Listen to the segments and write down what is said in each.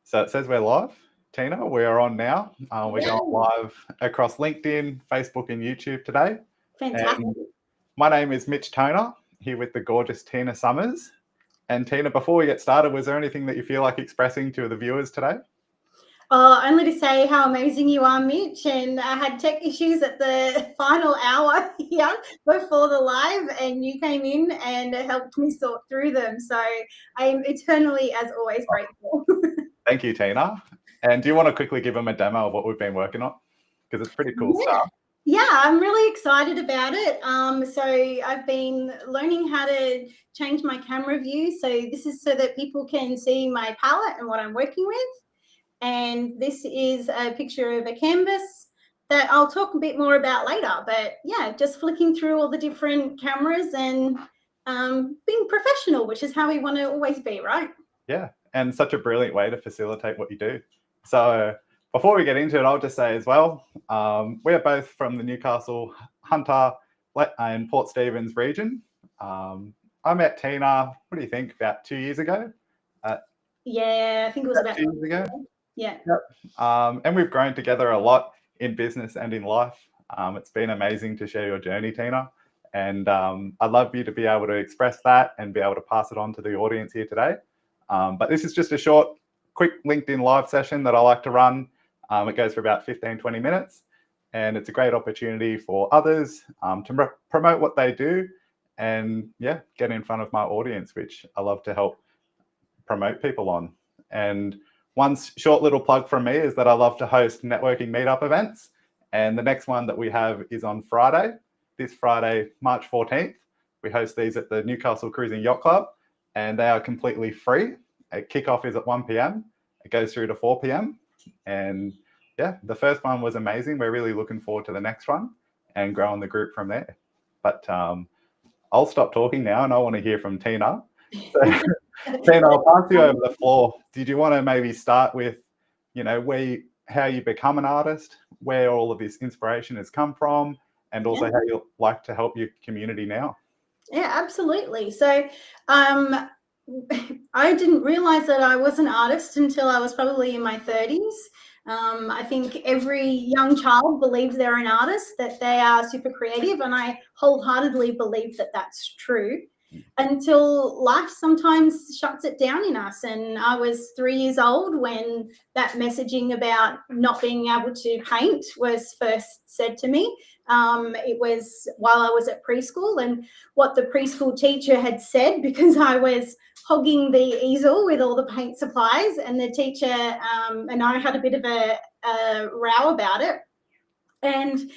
So it says we're live. Tina, we are on now. We're Yeah, going live across LinkedIn, Facebook, and YouTube today. fantastic. And my name is Mitch Toner, here with the gorgeous Tina Summers. And Tina, before we get started, was there anything that you feel like expressing to the viewers today? Only to say how amazing you are, Mitch. And I had tech issues at the final hour here before the live, and you came in and helped me sort through them. So I am eternally, as always, grateful. Thank you, Tina. And do you want to quickly give them a demo of what we've been working on? Because it's pretty cool stuff. Yeah, I'm really excited about it. So I've been learning how to change my camera view. So this is so that people can see my palette and what I'm working with. And this is a picture of a canvas that I'll talk a bit more about later. But yeah, just flicking through all the different cameras and being professional, which is how we want to always be, right? Yeah, and such a brilliant way to facilitate what you do. So before we get into it, I'll just say as well, we're both from the Newcastle, Hunter and Port Stephens region. I met Tina, what do you think, about 2 years ago? Yeah, I think it was about 2 years ago. Yeah. Yep. And we've grown together a lot in business and in life. It's been amazing to share your journey, Tina. And I'd love you to be able to express that and be able to pass it on to the audience here today. But this is just a short, quick LinkedIn live session that I like to run. It goes for about 15, 20 minutes. And it's a great opportunity for others to promote what they do and, yeah, get in front of my audience, which I love to help promote people on. And one short little plug from me is that I love to host networking meetup events. And the next one that we have is on Friday, this Friday, March 14th. We host these at the Newcastle Cruising Yacht Club, and they are completely free. Kickoff is at 1 p.m. It goes through to 4 p.m. And yeah, the first one was amazing. We're really looking forward to the next one and growing the group from there. But I'll stop talking now, and I want to hear from Tina. So, Tina, I'll pass you over the floor. Did you want to maybe start with, how you become an artist, where all of this inspiration has come from, and also how you like to help your community now? Yeah, absolutely. So I didn't realize that I was an artist until I was probably in my 30s. I think every young child believes they're an artist, that they are super creative, and I wholeheartedly believe that that's true until life sometimes shuts it down in us. And I was 3 years old when that messaging about not being able to paint was first said to me. It was while I was at preschool, and what the preschool teacher had said, because I was hogging the easel with all the paint supplies, and the teacher and I had a bit of a row about it. And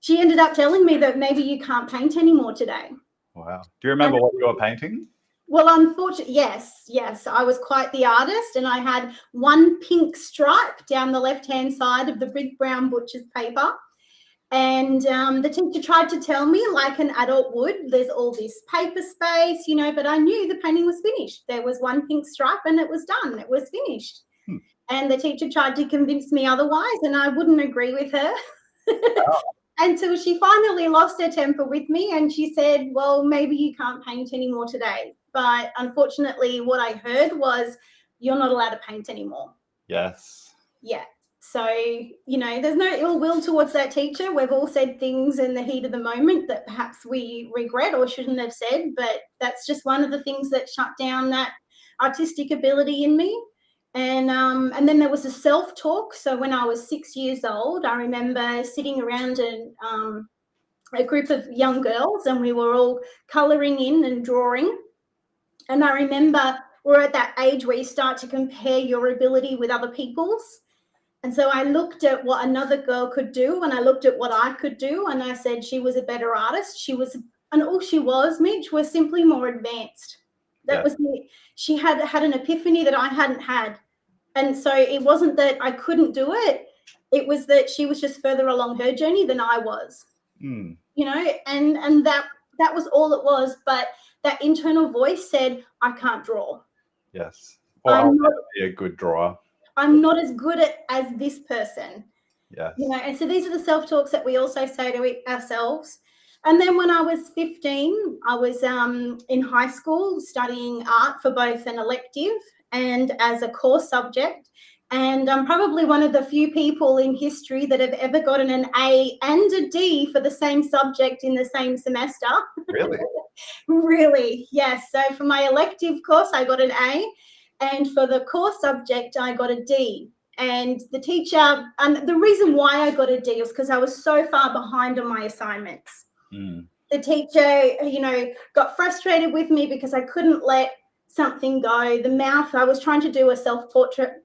she ended up telling me that maybe you can't paint anymore today. Wow. Do you remember what you were painting? Well, unfortunately, yes. I was quite the artist, and I had one pink stripe down the left-hand side of the big brown butcher's paper. And the teacher tried to tell me, like an adult would, there's all this paper space, but I knew the painting was finished. There was one pink stripe and it was done. It was finished. And the teacher tried to convince me otherwise, and I wouldn't agree with her. Wow. Until she finally lost her temper with me, and she said, well, maybe you can't paint anymore today. But unfortunately, what I heard was, you're not allowed to paint anymore. Yes. Yeah. So, there's no ill will towards that teacher. We've all said things in the heat of the moment that perhaps we regret or shouldn't have said, but that's just one of the things that shut down that artistic ability in me. And then there was a self-talk. So when I was 6 years old, I remember sitting around a group of young girls, and we were all colouring in and drawing. And I remember we're at that age where you start to compare your ability with other people's. And so I looked at what another girl could do, and I looked at what I could do, and I said she was a better artist. And all she was, Mitch, was simply more advanced. That was me. She had an epiphany that I hadn't had. And so it wasn't that I couldn't do it. It was that she was just further along her journey than I was. And that was all it was. But that internal voice said, I can't draw. Yes. Or I'll never be a good drawer. I'm not as good as this person. Yes. And so these are the self-talks that we also say to ourselves. And then when I was 15, I was in high school studying art for both an elective and as a core subject. And I'm probably one of the few people in history that have ever gotten an A and a D for the same subject in the same semester. Really? Really, yes. So for my elective course, I got an A, and for the core subject, I got a D. And the teacher, and the reason why I got a D was because I was so far behind on my assignments. The teacher, got frustrated with me because I couldn't let something go. The mouth, I was trying to do a self-portrait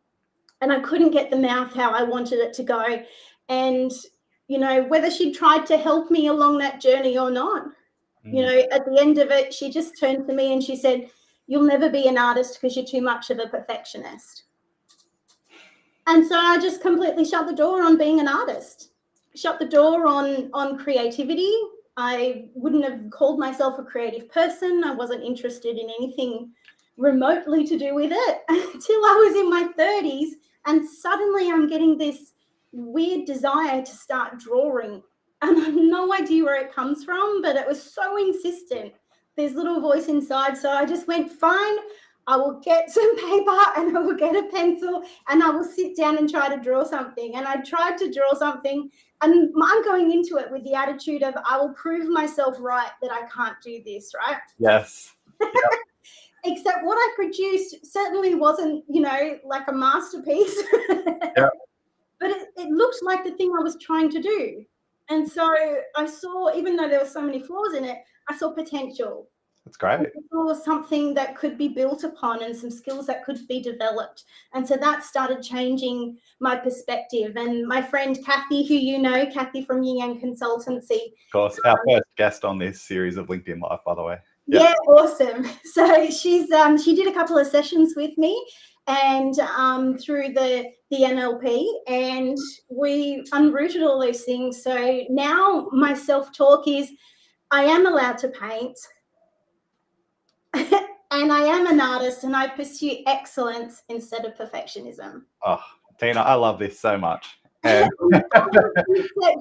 and I couldn't get the mouth how I wanted it to go. And, whether she tried to help me along that journey or not, at the end of it, she just turned to me and she said, "You'll never be an artist because you're too much of a perfectionist." And so I just completely shut the door on being an artist, shut the door on creativity. I wouldn't have called myself a creative person. I wasn't interested in anything remotely to do with it until I was in my 30s. And suddenly I'm getting this weird desire to start drawing. And I have no idea where it comes from, but it was so insistent. This little voice inside. So I just went, fine, I will get some paper and I will get a pencil and I will sit down and try to draw something. And I tried to draw something, and I'm going into it with the attitude of I will prove myself right that I can't do this, right? Yes. Except what I produced certainly wasn't, like a masterpiece. Yep. But it looked like the thing I was trying to do. And so I saw, even though there were so many flaws in it, I saw potential. That's great. It was something that could be built upon and some skills that could be developed. And so that started changing my perspective. And my friend Kathy, who you know, Kathy from Yin Yang Consultancy. Of course, our first guest on this series of LinkedIn Live, by the way. Yep. Yeah, awesome. So she did a couple of sessions with me and through the NLP, and we unrooted all those things. So now my self-talk is I am allowed to paint. And I am an artist and I pursue excellence instead of perfectionism. Oh, Tina, I love this so much. And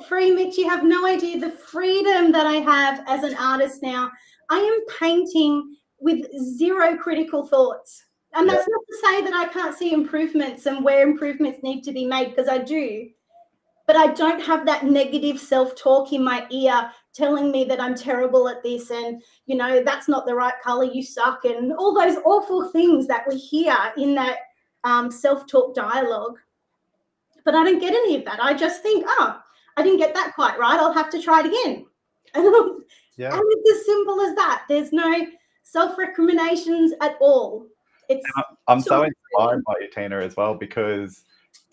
free, Mitch, you have no idea the freedom that I have as an artist now. I am painting with zero critical thoughts. And that's not to say that I can't see improvements and where improvements need to be made, because I do. But I don't have that negative self-talk in my ear telling me that I'm terrible at this and, that's not the right color, you suck, and all those awful things that we hear in that self-talk dialogue. But I don't get any of that. I just think, I didn't get that quite right. I'll have to try it again. And it's as simple as that. There's no self-recriminations at all. I'm so inspired by you, Tina, as well, because,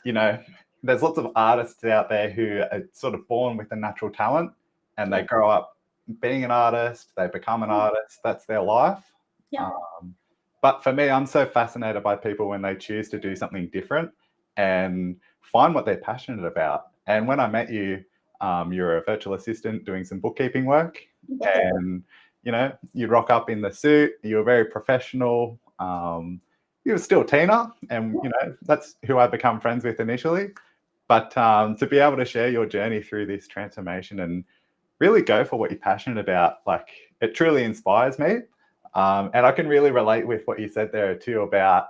there's lots of artists out there who are sort of born with a natural talent and they grow up being an artist, they become an artist, that's their life. Yeah. But for me, I'm so fascinated by people when they choose to do something different and find what they're passionate about. And when I met you, you're a virtual assistant doing some bookkeeping work, and you rock up in the suit, you were very professional. You were still Tina, and that's who I become friends with initially. But to be able to share your journey through this transformation and really go for what you're passionate about, like, it truly inspires me. And I can really relate with what you said there too about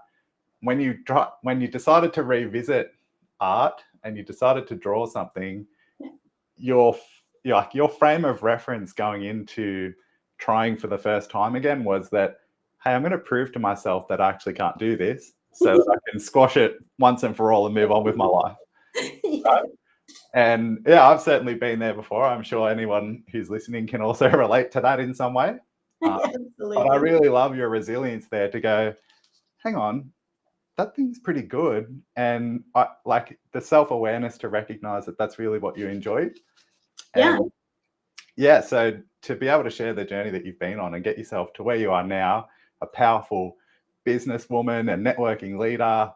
when you decided to revisit art and you decided to draw something, your frame of reference going into trying for the first time again was that, hey, I'm going to prove to myself that I actually can't do this so that I can squash it once and for all and move on with my life. Right? And I've certainly been there before. I'm sure anyone who's listening can also relate to that in some way. Absolutely. But I really love your resilience there to go, hang on, that thing's pretty good. And I like the self-awareness to recognize that that's really what you enjoy. And so to be able to share the journey that you've been on and get yourself to where you are now, a powerful businesswoman and networking leader.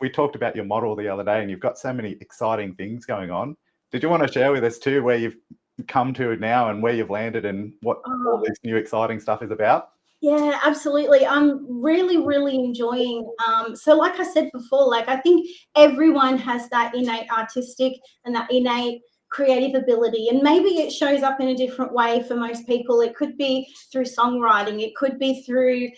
We talked about your model the other day and you've got so many exciting things going on. Did you want to share with us too where you've come to now and where you've landed and what all this new exciting stuff is about? Yeah, absolutely. I'm really, really enjoying. So like I said before, I think everyone has that innate artistic and that innate creative ability, and maybe it shows up in a different way for most people. It could be through songwriting, it could be through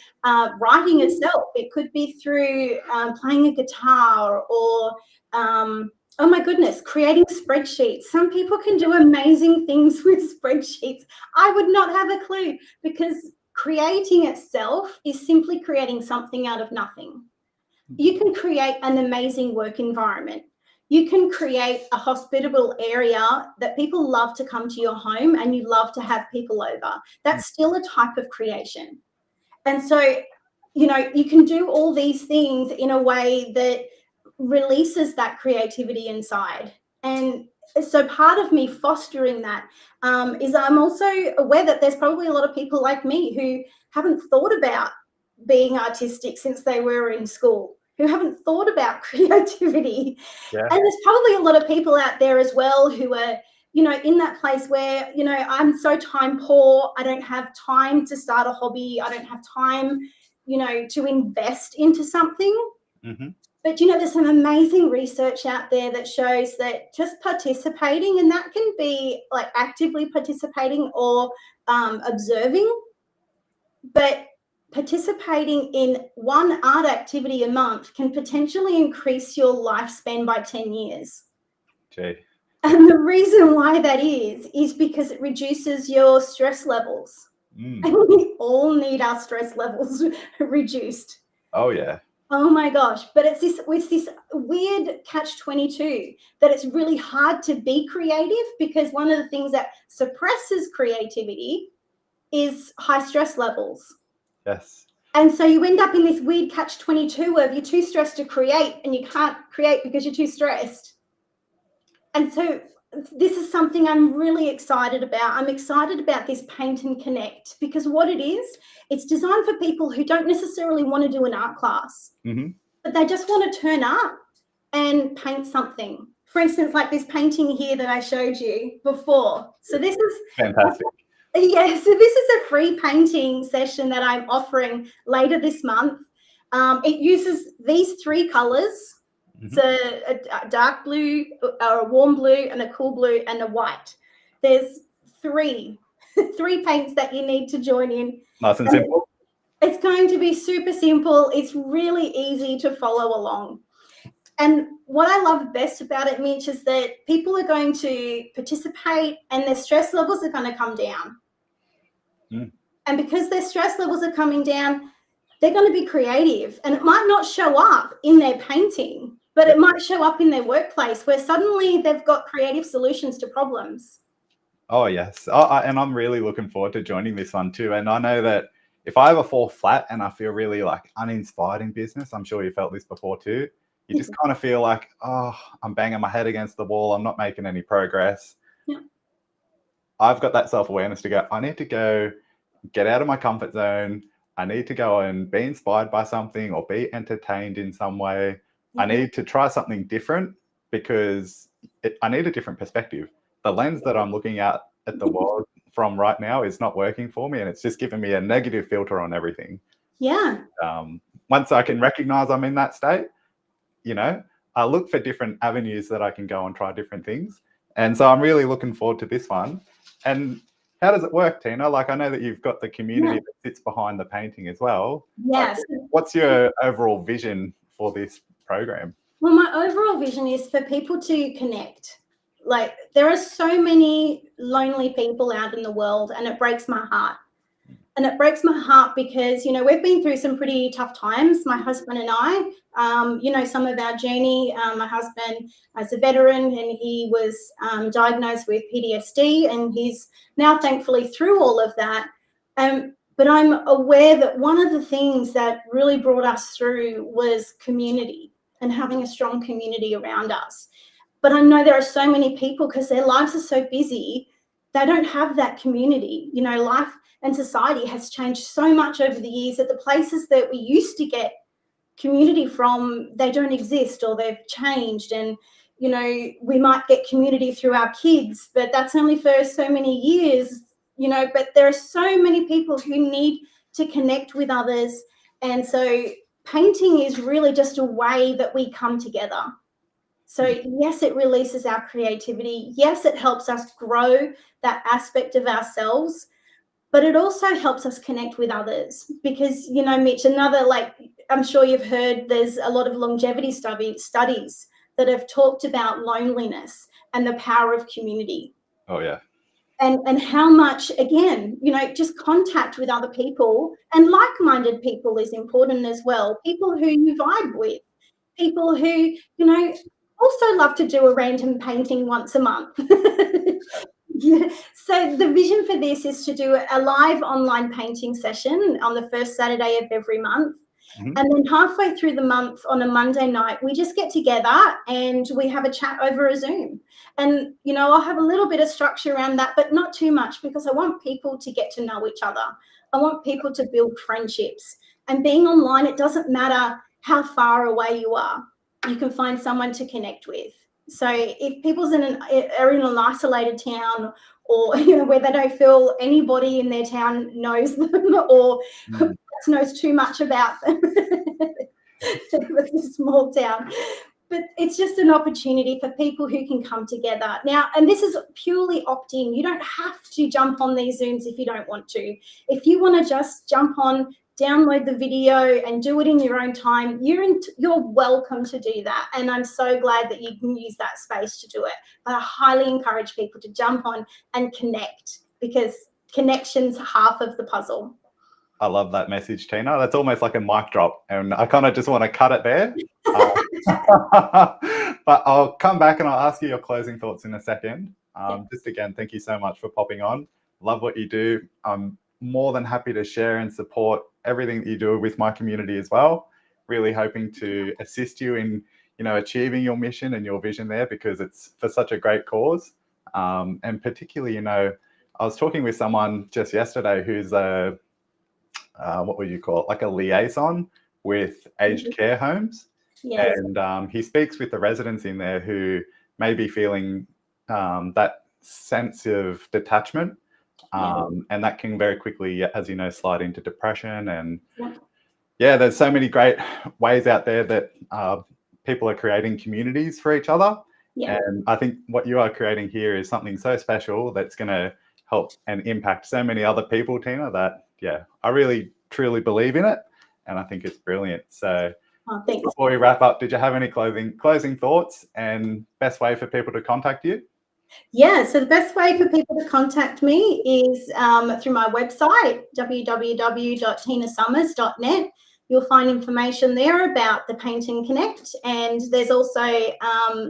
writing itself, it could be through playing a guitar, or oh my goodness, creating spreadsheets. Some people can do amazing things with spreadsheets. I would not have a clue, because creating itself is simply creating something out of nothing. You can create an amazing work environment. You can create a hospitable area that people love to come to your home and you love to have people over. That's still a type of creation. And so, you know, you can do all these things in a way that releases that creativity inside. And so part of me fostering that is I'm also aware that there's probably a lot of people like me who haven't thought about being artistic since they were in school, who haven't thought about creativity. Yeah. And there's probably a lot of people out there as well who are, you know, in that place where, you know, I'm so time poor, I don't have time to start a hobby, I don't have time, you know, to invest into something. Mm-hmm. But, you know, there's some amazing research out there that shows that just participating, and that can be like actively participating or observing, but participating in one art activity a month can potentially increase your lifespan by 10 years. Gee. And the reason why that is because it reduces your stress levels. And we all need our stress levels reduced. Oh, yeah. Oh my gosh. But it's this weird catch-22 that it's really hard to be creative, because one of the things that suppresses creativity is high stress levels. Yes. And so you end up in this weird catch-22 where you're too stressed to create and you can't create because you're too stressed. And so this is something I'm really excited about. I'm excited about this Paint and Connect, because what it is, it's designed for people who don't necessarily want to do an art class, but they just want to turn up and paint something. For instance, like this painting here that I showed you before. So this is fantastic. Yeah, so this is a free painting session that I'm offering later this month. It uses these three colors. It's a dark blue, a warm blue, and a cool blue, and a white. There's three paints that you need to join in. Nice and simple. It's going to be super simple. It's really easy to follow along. And what I love best about it, Mitch, is that people are going to participate and their stress levels are going to come down. And because their stress levels are coming down, they're going to be creative. And it might not show up in their painting, but it might show up in their workplace, where suddenly they've got creative solutions to problems. Oh, yes. And I'm really looking forward to joining this one too. And I know that if I ever fall flat and I feel really like uninspired in business, I'm sure you felt this before too. You just kind of feel like, oh, I'm banging my head against the wall. I'm not making any progress. Yeah. I've got that self-awareness to go, I need to go get out of my comfort zone. I need to go and be inspired by something or be entertained in some way. I need to try something different, because I need a different perspective. The lens that I'm looking at the world from right now is not working for me, and it's just giving me a negative filter on everything. Yeah. Once I can recognize I'm in that state, you know, I look for different avenues that I can go and try different things. And so I'm really looking forward to this one. And how does it work, Tina? Like, I know that you've got the community that sits behind the painting as well. Yes. Like, what's your overall vision for this program? Well, my overall vision is for people to connect. Like, there are so many lonely people out in the world, and it breaks my heart. And it breaks my heart because, you know, we've been through some pretty tough times, my husband and I. You know, some of our journey. My husband is a veteran, and he was diagnosed with PTSD, and he's now thankfully through all of that. But I'm aware that one of the things that really brought us through was community, and having a strong community around us. But I know there are so many people, because their lives are so busy, they don't have that community. You know, life and society has changed so much over the years that the places that we used to get community from, they don't exist, or they've changed. And, you know, we might get community through our kids, but that's only for so many years, you know. But there are so many people who need to connect with others. And so painting is really just a way that we come together. So yes, it releases our creativity. Yes, it helps us grow that aspect of ourselves, but it also helps us connect with others because, you know, Mitch, another, like, I'm sure you've heard there's a lot of longevity studies that have talked about loneliness and the power of community. Oh, yeah. And how much, again, you know, just contact with other people and like-minded people is important as well. People who you vibe with, people who, you know, also love to do a random painting once a month. Yeah. So the vision for this is to do a live online painting session on the first Saturday of every month. Mhm. And then halfway through the month on a Monday night, we just get together and we have a chat over a Zoom. And, you know, I'll have a little bit of structure around that, but not too much because I want people to get to know each other. I want people to build friendships. And being online, it doesn't matter how far away you are, you can find someone to connect with. So if people's are in an isolated town, or, you know, where they don't feel anybody in their town knows them or Mm. knows too much about them, it's a small town. But it's just an opportunity for people who can come together. Now, and this is purely opt-in. You don't have to jump on these Zooms if you don't want to. If you want to just jump on, download the video and do it in your own time, you're welcome to do that. And I'm so glad that you can use that space to do it. But I highly encourage people to jump on and connect because connection's half of the puzzle. I love that message, Tina. That's almost like a mic drop, and I kind of just want to cut it there. But I'll come back and I'll ask you your closing thoughts in a second. Just again, thank you so much for popping on. Love what you do. I'm more than happy to share and support everything that you do with my community as well. Really hoping to assist you in, you know, achieving your mission and your vision there because it's for such a great cause. And particularly, you know, I was talking with someone just yesterday who's a what would you call it, like a liaison with aged care homes. Yes. And he speaks with the residents in there who may be feeling that sense of detachment. And that can very quickly, as you know, slide into depression. And yeah, there's so many great ways out there that people are creating communities for each other. And I think what you are creating here is something so special that's going to help and impact so many other people, Tina, that, yeah, I really, truly believe in it. And I think it's brilliant. So before we wrap up, did you have any closing thoughts and best way for people to contact you? Yeah, so the best way for people to contact me is through my website, www.tinasummers.net. You'll find information there about the Paint and Connect, and there's also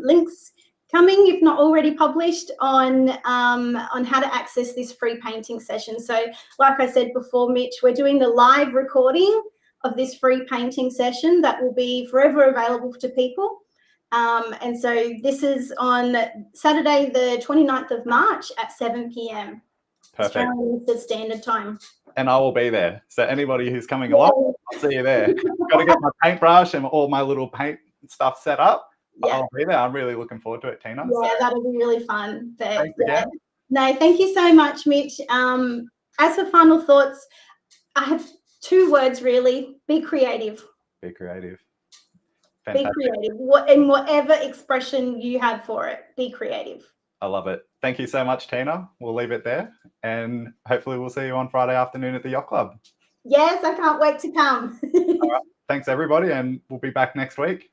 links coming, if not already published, on how to access this free painting session. So like I said before, Mitch, we're doing the live recording of this free painting session that will be forever available to people. And so this is on Saturday, the 29th of March at 7 p.m. Perfect. Australian Standard Time. And I will be there. So anybody who's coming along, I'll see you there. Got to get my paintbrush and all my little paint stuff set up. I'll be there. I'm really looking forward to it, Tina. Yeah, that'll be really fun. But, thanks again. No, thank you so much, Mitch. As for final thoughts, I have 2 words really. Be creative. Be creative. Fantastic. Be creative. In whatever expression you have for it, be creative. I love it. Thank you so much, Tina. We'll leave it there. And hopefully we'll see you on Friday afternoon at the Yacht Club. Yes, I can't wait to come. All right. Thanks, everybody. And we'll be back next week.